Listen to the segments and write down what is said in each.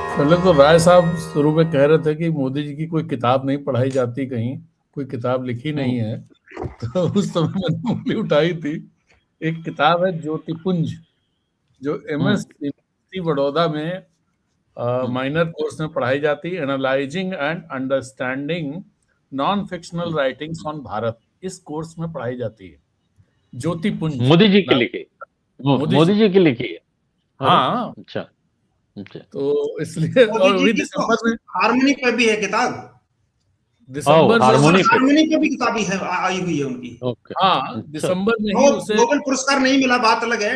पहले तो राय साहब शुरू में कह रहे थे कि मोदी जी की कोई किताब नहीं पढ़ाई जाती, कहीं कोई किताब लिखी नहीं है। तो उस समय मैंने उंगली उठाई थी। एक किताब है ज्योतिपुंज, जो एमएस यूनिवर्सिटी बड़ौदा में माइनर कोर्स में पढ़ाई जाती है, analysing and understanding non fictional writings on Bharat. इस कोर्स में पढ़ाई जाती है ज्योतिपुंज मोदी जी के नाम। लिखी? मोदी जी, मोदी जी की लिखी है? अरे हाँ। अच्छा। अच्छा। तो इसलिए मोदी और जी वही की तो दिसंबर में, हारमोनी पे भी है किताब। ओ, दिसंबर में सोशल हारमोनी पे। हारमोनी पे भी किताबी है, आई हुई है उनकी। ओके। हाँ, अच्छा। दिसंबर में ही नो, उसे। नोबेल पुरस्कार नहीं मिला, बात अलग है।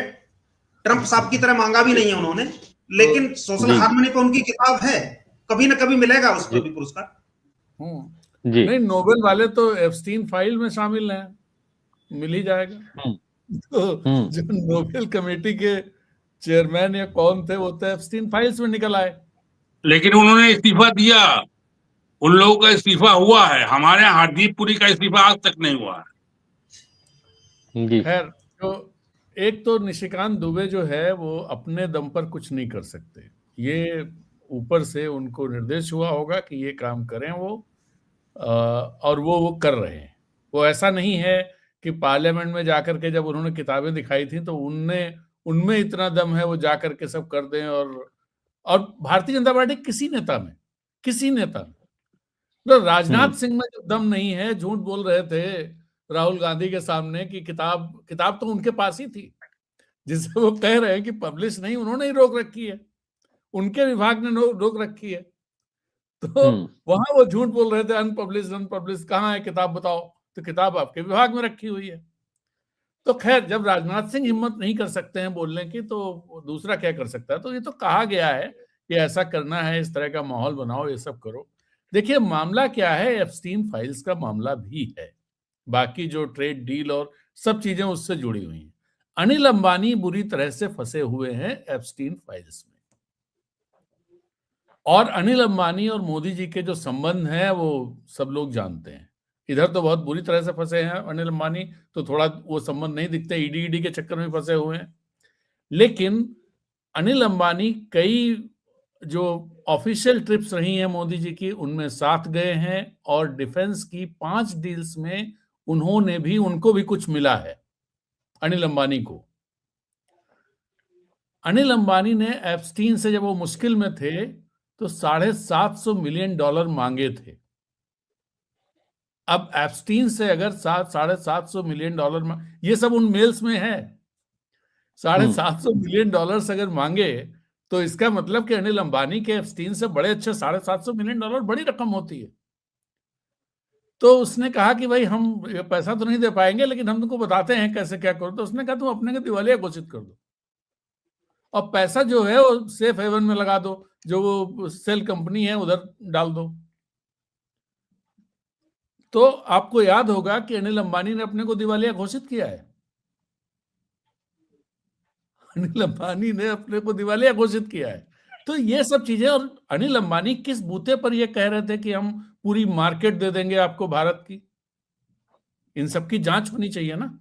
ट्रंप साहब की तरह मांगा भी नहीं है उन्होंने, तो लेकिन सोशल जी जी हारमोनी पे उनकी किताब है। कभी ना कभी मिलेगा उस पर जी भी पुरस्कार। जी। नहीं, नोबेल वाले तो एप्स्टीन फाइल में शामिल हैं, मिल ही जाएगा। हम्म तो हम्म जो नोबेल कमेटी के चेयरमैन या कौन थे, वो तो एप्स्टीन फाइल्स में निकल आए। लेकिन उन्होंने इस्तीफा दिया। उन लोगों का इस्तीफा हुआ है, हमारे यहाँ हरदीप पुरी का इस्तीफा आज तक नहीं हुआ है। जी। खैर, तो एक तो निशिकांत दुबे जो है वो अपने दम पर कुछ नहीं कर सकते। ये ऊपर से उनको निर्देश हुआ होगा कि ये काम करें वो, और वो कर रहे हैं। वो ऐसा नहीं है कि पार्लियामेंट में जाकर के जब उन्होंने किताबें दिखाई थी तो उनने उनमें इतना दम है वो जाकर के सब कर दें। और भारतीय जनता पार्टी किसी नेता में, तो राजनाथ हम्म सिंह में जो दम नहीं है, झूठ बोल रहे थे राहुल गांधी के सामने कि किताब किताब तो उनके पास ही थी, जिससे वो कह रहे हैं कि पब्लिश नहीं, उन्होंने ही रोक रखी है, उनके विभाग ने रोक रखी है। तो हम्म वहां वो झूठ बोल रहे थे, अनपब्लिश कहाँ है किताब बताओ, तो किताब आपके विभाग में रखी हुई है। तो खैर, जब राजनाथ सिंह हिम्मत नहीं कर सकते हैं बोलने की, तो दूसरा क्या कर सकता है। तो ये तो कहा गया है कि ऐसा करना है, इस तरह का माहौल बनाओ, ये सब करो। देखिए, मामला क्या है, एप्स्टीन फाइल्स का मामला भी है, बाकी जो ट्रेड डील और सब चीजें उससे जुड़ी हुई हैं। अनिल अंबानी बुरी तरह से फंसे हुए हैं एप्स्टीन फाइल्स में, और अनिल अंबानी और मोदी जी के जो संबंध हैं वो सब लोग जानते हैं। इधर तो बहुत बुरी तरह से फंसे हैं अनिल अंबानी, तो थोड़ा वो संबंध नहीं दिखते, ईडी के चक्कर में फंसे हुए हैं। लेकिन अनिल अंबानी कई जो ऑफिशियल ट्रिप्स रही हैं मोदी जी की, उनमें साथ गए हैं, और डिफेंस की 5 डील्स में उनको भी कुछ मिला है अनिल अंबानी को। अनिल अंबानी ने एप्स्टीन से, जब वो मुश्किल में थे, तो $750 मिलियन मांगे थे। अब एप्स्टीन से अगर $750 मिलियन, ये सब उन मेल्स में है, $750 मिलियन अगर मांगे, तो इसका मतलब कि अनिल अंबानी के एप्स्टीन से बड़े अच्छे $750 मिलियन बड़ी रकम होती है। तो उसने कहा कि भाई, हम ये पैसा तो नहीं दे पाएंगे, लेकिन हम तुमको बताते हैं कैसे क्या करो। तो उसने कहा, तुम अपने को दिवालिया घोषित कर दो, और पैसा जो है वो सेफ हेवन में लगा दो, जो वो सेल कंपनी है उधर डाल दो। तो आपको याद होगा कि अनिल अंबानी ने अपने को दिवालिया घोषित किया है। अनिल अंबानी ने अपने को दिवालिया घोषित किया है। तो ये सब चीजें, और अनिल अंबानी किस बूते पर ये कह रहे थे कि हम पूरी मार्केट दे देंगे आपको भारत की, इन सब की जांच होनी चाहिए ना।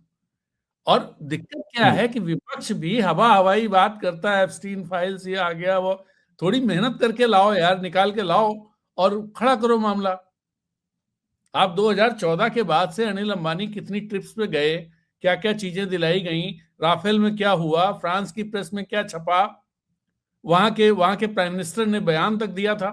और दिक्कत क्या है कि विपक्ष भी हवा हवाई बात करता है, एप्स्टीन फाइल्स ये आ गया वो। थोड़ी मेहनत करके लाओ यार, निकाल के लाओ और खड़ा करो मामला। आप 2014 के बाद से अनिल अंबानी कितनी ट्रिप्स पे गए, क्या क्या चीजें दिलाई गई, राफेल में क्या हुआ, फ्रांस की प्रेस में क्या छपा, वहां के प्राइम मिनिस्टर ने बयान तक दिया था।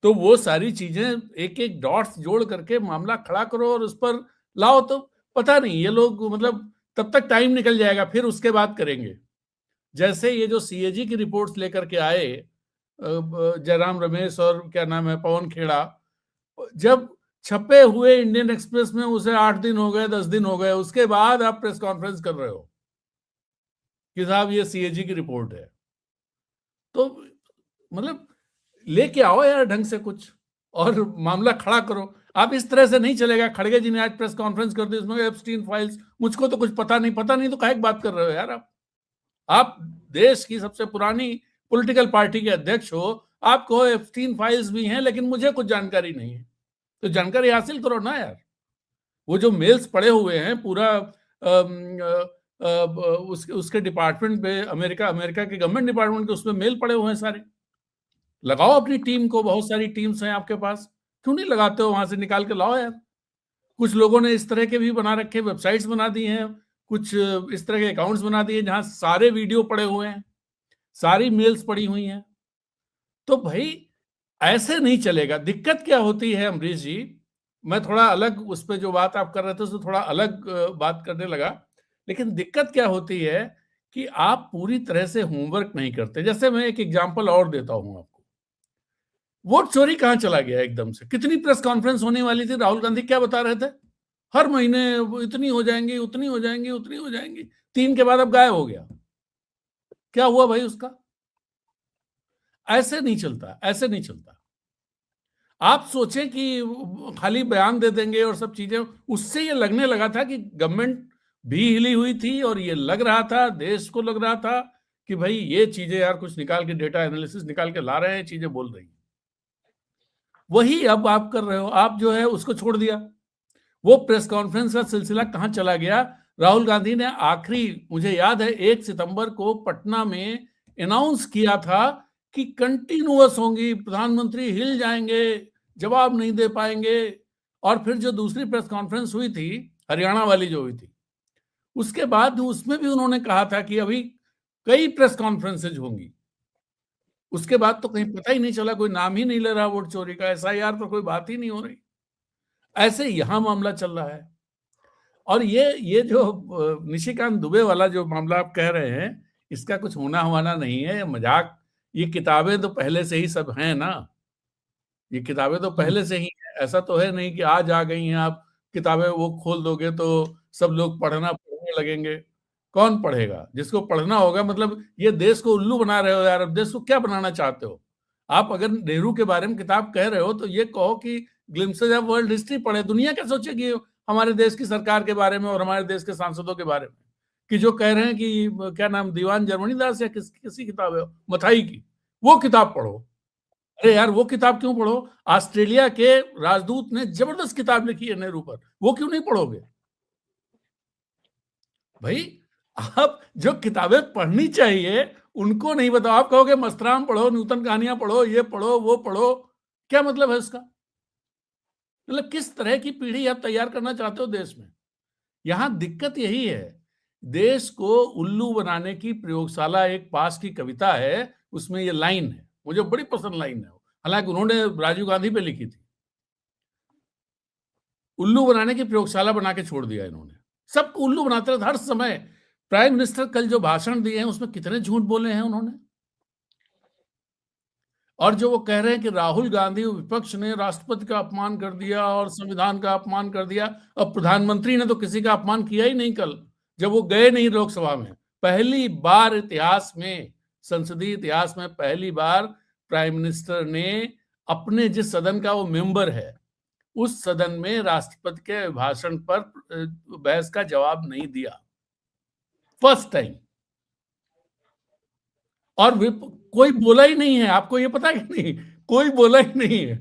तो वो सारी चीजें एक एक डॉट्स जोड़ करके मामला खड़ा करो और उस पर लाओ। तो पता नहीं ये लोग, मतलब तब तक टाइम निकल जाएगा, फिर उसके बाद करेंगे। जैसे ये जो सीएजी की रिपोर्ट्स लेकर के आए, जयराम रमेश और क्या नाम है, पवन खेड़ा, जब छपे हुए इंडियन एक्सप्रेस में उसे 8 दिन हो गए, 10 दिन हो गए, उसके बाद आप प्रेस कॉन्फ्रेंस कर रहे हो कि साहब ये सीएजी की रिपोर्ट है। तो मतलब लेके आओ यार ढंग से कुछ, और मामला खड़ा करो। आप इस तरह से नहीं चलेगा। खड़गे जी ने आज प्रेस कॉन्फ्रेंस कर दी, उसमें एप्स्टीन फाइल्स, मुझको तो कुछ पता नहीं, तो काहे की बात कर रहे हो यार आप देश की सबसे पुरानी पॉलिटिकल पार्टी के अध्यक्ष हो, आपको एप्स्टीन फाइल्स भी हैं, लेकिन मुझे कुछ जानकारी नहीं है। तो जानकारी हासिल करो ना यार। वो जो मेल्स पड़े हुए हैं, पूरा उसके डिपार्टमेंट पे, अमेरिका के गवर्नमेंट डिपार्टमेंट के उसमें मेल पड़े हुए हैं सारे। लगाओ अपनी टीम को, बहुत सारी टीम्स हैं आपके पास, क्यों नहीं लगाते हो? वहां से निकाल के लाओ यार। कुछ लोगों ने इस तरह के भी बना रखे, वेबसाइट्स बना दी हैं, कुछ इस तरह के अकाउंट्स बना दिए जहां सारे वीडियो पड़े हुए हैं, सारी मेल्स पड़ी हुई हैं। तो भाई ऐसे नहीं चलेगा। दिक्कत क्या होती है अमरीश जी, मैं थोड़ा अलग उस पर जो बात आप कर रहे थे उससे थोड़ा अलग बात करने लगा, लेकिन दिक्कत क्या होती है कि आप पूरी तरह से होमवर्क नहीं करते। जैसे मैं एक एग्जांपल और देता हूं आपको, वोट चोरी कहां चला गया एकदम से? कितनी प्रेस कॉन्फ्रेंस होने वाली थी, राहुल गांधी क्या बता रहे थे? हर महीने इतनी हो जाएंगी, उतनी हो जाएंगी, उतनी हो जाएंगी, 3 के बाद अब गायब हो गया। क्या हुआ भाई उसका? ऐसे नहीं चलता, ऐसे नहीं चलता। आप सोचें कि खाली बयान दे देंगे और सब चीजें, उससे ये लगने लगा था कि गवर्नमेंट भी हिली हुई थी और ये लग रहा था, देश को लग रहा था कि भाई ये चीजें यार कुछ निकाल के, डेटा एनालिसिस निकाल के ला रहे हैं, चीजें बोल रही हैं। वही अब आप कर रहे हो, आप जो है उसको छोड़ दिया। वो प्रेस कॉन्फ्रेंस का सिलसिला कहां चला गया? राहुल गांधी ने आखिरी, मुझे याद है 1 सितंबर को पटना में अनाउंस किया था कि कंटिन्यूअस होंगी, प्रधानमंत्री हिल जाएंगे, जवाब नहीं दे पाएंगे। और फिर जो दूसरी प्रेस कॉन्फ्रेंस हुई थी, हरियाणा वाली जो हुई थी, उसके बाद उसमें भी उन्होंने कहा था कि अभी कई प्रेस कॉन्फ्रेंसेज होंगी। उसके बाद तो कहीं पता ही नहीं चला, कोई नाम ही नहीं ले रहा वोट चोरी का, एसआईआर पर कोई बात ही नहीं हो रही। ऐसे यहां मामला चल रहा है। और ये जो निशिकांत दुबे वाला जो मामला आप कह रहे हैं, इसका कुछ होना हवाना नहीं है, ये मजाक। ये किताबें तो पहले से ही सब हैं ना, ये किताबें तो पहले से ही हैं। ऐसा तो है नहीं कि आज आ गई हैं, आप किताबें वो खोल दोगे तो सब लोग पढ़ने लगेंगे। कौन पढ़ेगा? जिसको पढ़ना होगा, मतलब ये देश को उल्लू बना रहे हो यार। अब देश को क्या बनाना चाहते हो आप? अगर नेहरू के बारे में किताब कह रहे हो तो ये कहो कि ग्लिम्पसेज ऑफ वर्ल्ड हिस्ट्री पढ़े। दुनिया क्या सोचेगी हमारे देश की सरकार के बारे में और हमारे देश के सांसदों के बारे में, कि जो कह रहे हैं कि क्या नाम, दीवान जर्मनी दास या किसी किताब है मथाई की, वो किताब पढ़ो। अरे यार वो किताब क्यों पढ़ो? ऑस्ट्रेलिया के राजदूत ने जबरदस्त किताब लिखी है नेहरू पर, वो क्यों नहीं पढ़ोगे भाई? आप जो किताबें पढ़नी चाहिए उनको नहीं बताओ। आप कहोगे मस्तराम पढ़ो, नूतन कहानियां पढ़ो, ये पढ़ो, वो पढ़ो, क्या मतलब है इसका? मतलब किस तरह की पीढ़ी आप तैयार करना चाहते हो देश में? यहां दिक्कत यही है। देश को उल्लू बनाने की प्रयोगशाला, एक पास की कविता है, उसमें ये लाइन है, मुझे बड़ी पसंद लाइन है, हालांकि उन्होंने राजीव गांधी पे लिखी थी। उल्लू बनाने की प्रयोगशाला बना के छोड़ दिया इन्होंने, सबको उल्लू बनाते रहते हर समय। प्राइम मिनिस्टर कल जो भाषण दिए हैं उसमें कितने झूठ बोले हैं उन्होंने। और जो वो कह रहे हैं कि राहुल गांधी विपक्ष ने राष्ट्रपति का अपमान कर दिया और संविधान का अपमान कर दिया, अब प्रधानमंत्री ने तो किसी का अपमान किया ही नहीं। कल जब वो गए नहीं लोकसभा में, पहली बार इतिहास में, संसदीय इतिहास में पहली बार प्राइम मिनिस्टर ने अपने जिस सदन का वो मेंबर है, उस सदन में राष्ट्रपति के भाषण पर बहस का जवाब नहीं दिया, फर्स्ट टाइम। और कोई बोला ही नहीं है, आपको ये पता है कि नहीं? कोई बोला ही नहीं है,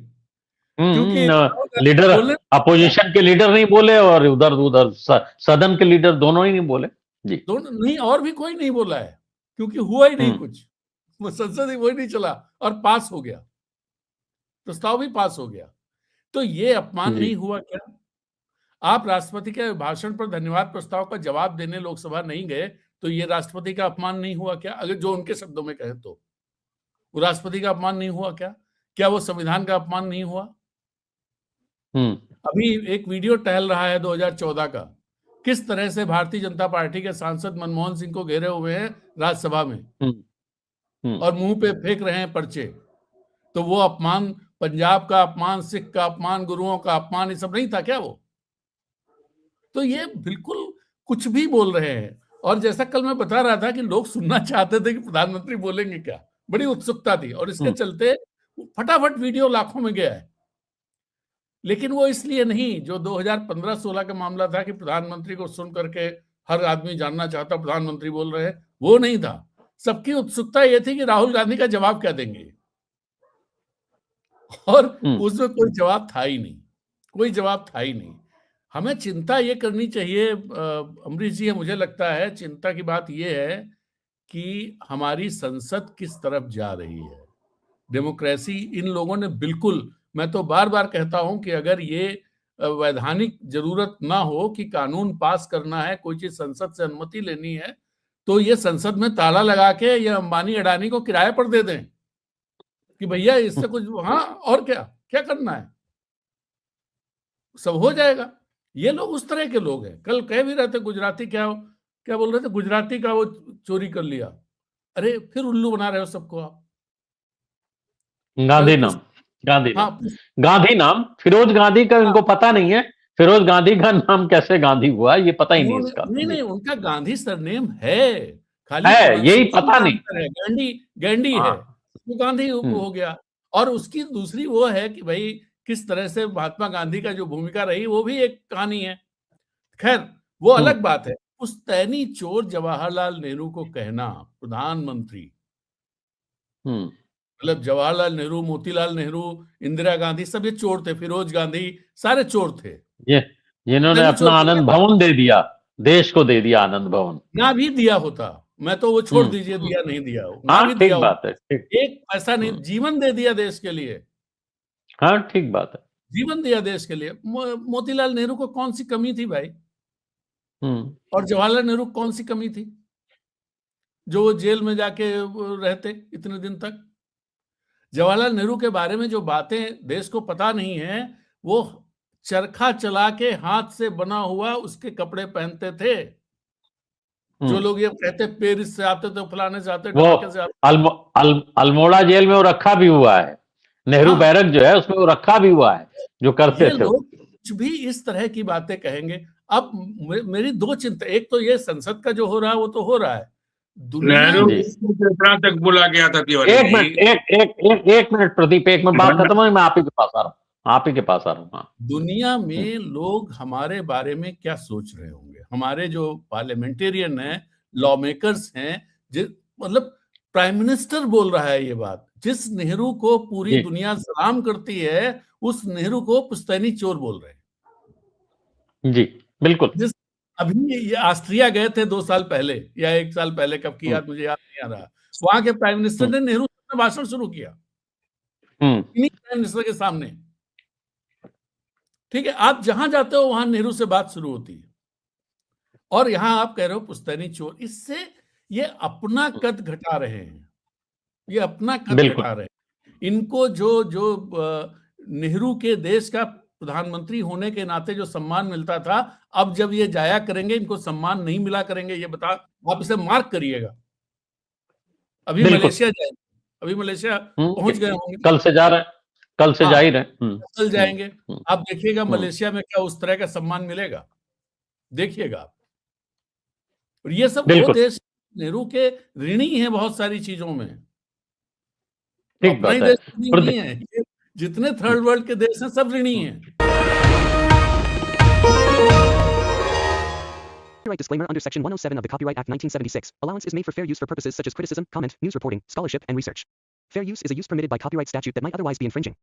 क्योंकि लीडर, अपोजिशन के लीडर नहीं बोले और उधर उधर सदन के लीडर दोनों ही नहीं बोले जी, दोनों नहीं, और भी कोई नहीं बोला है, क्योंकि हुआ ही नहीं कुछ। वो संसद ही वही नहीं चला और पास हो गया, प्रस्ताव भी पास हो गया। तो ये अपमान नहीं हुआ क्या? आप राष्ट्रपति के भाषण पर धन्यवाद प्रस्ताव का जवाब देने लोकसभा नहीं गए, तो ये राष्ट्रपति का अपमान नहीं हुआ क्या? अगर जो उनके शब्दों में कहे तो वो राष्ट्रपति का अपमान नहीं हुआ क्या? क्या वो संविधान का अपमान नहीं हुआ? अभी एक वीडियो टहल रहा है 2014 का, किस तरह से भारतीय जनता पार्टी के सांसद मनमोहन सिंह को घेरे हुए हैं राज्यसभा में और मुंह पे फेंक रहे हैं पर्चे। तो वो अपमान, पंजाब का अपमान, सिख का अपमान, गुरुओं का अपमान, ये सब नहीं था क्या वो? तो ये बिल्कुल कुछ भी बोल रहे हैं। और जैसा कल मैं बता रहा था कि लोग सुनना चाहते थे कि प्रधानमंत्री बोलेंगे क्या, बड़ी उत्सुकता थी, और इसके चलते फटाफट वीडियो लाखों में गया है। लेकिन वो इसलिए नहीं, जो 2015-16 का मामला था कि प्रधानमंत्री को सुन करके हर आदमी जानना चाहता प्रधानमंत्री बोल रहे हैं, वो नहीं था। सबकी उत्सुकता ये थी कि राहुल गांधी का जवाब क्या देंगे, और उसमें कोई जवाब था ही नहीं, कोई जवाब था ही नहीं। हमें चिंता ये करनी चाहिए अमरीश जी, मुझे लगता है चिंता की बात ये है कि हमारी संसद किस तरफ जा रही है। डेमोक्रेसी इन लोगों ने बिल्कुल, मैं तो बार-बार कहता हूं कि अगर ये वैधानिक जरूरत ना हो कि कानून पास करना है, कोई चीज संसद से अनुमति लेनी है, तो ये संसद में ताला लगा के ये अंबानी अडानी को किराए पर दे दें कि भैया इससे कुछ, हाँ और क्या क्या करना है, सब हो जाएगा। ये लोग उस तरह के लोग हैं। कल कह भी रहे थे गुजराती, क्या क्या बोल रहे थे, गुजराती का वो चोरी कर लिया। अरे फिर उल्लू बना रहे हो सबको आप। गांधी कल नाम, गांधी हाँ नाम, गांधी नाम, फिरोज गांधी का इनको पता नहीं है। फिरोज गांधी का नाम कैसे गांधी हुआ ये पता ही नहीं इसका। नहीं नहीं, उनका गांधी सरनेम है, खाली है, यही प्रोनाउंसिएशन पता का नहीं। अंतर है। गांधी गांधी है, हाँ। वो गांधी हो गया। और उसकी दूसरी वो है कि भाई किस तरह से महात्मा गांधी का जो भूमिका रही वो भी एक कहानी है। खैर वो अलग बात है। पुश्तैनी चोर जवाहरलाल नेहरू को कहना, प्रधानमंत्री, मतलब जवाहरलाल नेहरू, मोतीलाल नेहरू, इंदिरा गांधी सब ये चोर थे, फिरोज गांधी सारे चोर थे। ये जिन्होंने अपना आनंद भवन दे दिया, देश को दे दिया आनंद भवन। ना भी दिया होता, मैं तो वो छोड़ दीजिए दिया नहीं दिया हो, ना भी हाँ, दिया ठीक बात है, ठीक। एक पैसा नहीं, जीवन दे दिया देश के लिए, हाँ, ठीक बात है। जीवन दिया देश के लिए। मोतीलाल नेहरू को कौन सी कमी थी भाई, और जवाहरलाल नेहरू को कौन सी कमी थी जो वो जेल में जाके रहते इतने दिन तक। जवाहरलाल नेहरू के बारे में जो बातें देश को पता नहीं है, वो चरखा चला के हाथ से बना हुआ उसके कपड़े पहनते थे। जो लोग ये कहते पेरिस से आते थे, फलाने से आते, ढाके से आते, अल्मोड़ा जेल में वो रखा भी हुआ है। नेहरू बैरक जो है उसमें वो रखा भी हुआ है, जो करते थे। लोग कुछ भी इस तरह की बातें कहेंगे। अब मेरी दो चिंता, एक तो ये संसद का जो हो रहा है वो तो हो रहा है, नेहरू इतना तक बोला गया था। एक मिनट प्रदीप, एक मिनट, बात खत्म है, मैं आप ही के पास आ रहा हूँ, आप ही के पास आ रहा हूँ। हाँ। दुनिया में लोग हमारे बारे में क्या सोच रहे होंगे, हमारे जो पार्लियामेंटेरियन हैं, लॉ मेकर्स हैं, मतलब प्राइम मिनिस्टर बोल रहा है ये बात। जिस नेहरू को पूरी दुनिया सलाम करती है, उस नेहरू को पुश्तैनी चोर बोल रहे हैं। जी बिल्कुल। अभी ये ऑस्ट्रिया गए थे 2 साल पहले या 1 साल पहले, कब की याद मुझे याद नहीं आ रहा। वहां के प्राइम मिनिस्टर ने नेहरू से भाषण शुरू किया, इन्हीं प्राइम मिनिस्टर के सामने। ठीक है, आप जहां जाते हो वहां नेहरू से बात शुरू होती है, और यहां आप कह रहे हो पुश्तैनी चोर। इससे ये अपना कद घटा रहे हैं, ये अपना कद घटा रहे हैं। इनको जो नेहरू के देश का प्रधानमंत्री होने के नाते जो सम्मान मिलता था, अब जब ये जाया करेंगे इनको सम्मान नहीं मिला करेंगे, ये बता, आप इसे मार्क करिएगा। अभी मलेशिया जाएंगे, अभी मलेशिया पहुंच गए होंगे, कल से जा रहे हैं, कल से जा ही रहे, कल जाएंगे। आप देखिएगा मलेशिया में क्या उस तरह का सम्मान मिलेगा, देखिएगा आप। और ये सब वो देश नेहरू के ऋणी हैं बहुत सारी चीजों में, अपना ही देश नहीं है, जितने थर्ड वर्ल्ड के देश हैं सब ऋणी हैं। Copyright disclaimer under Section 107 of the Copyright Act 1976. Allowance is made for fair use for purposes such as criticism, comment, news reporting, scholarship, and research. Fair use is a use permitted by copyright statute that might otherwise be infringing.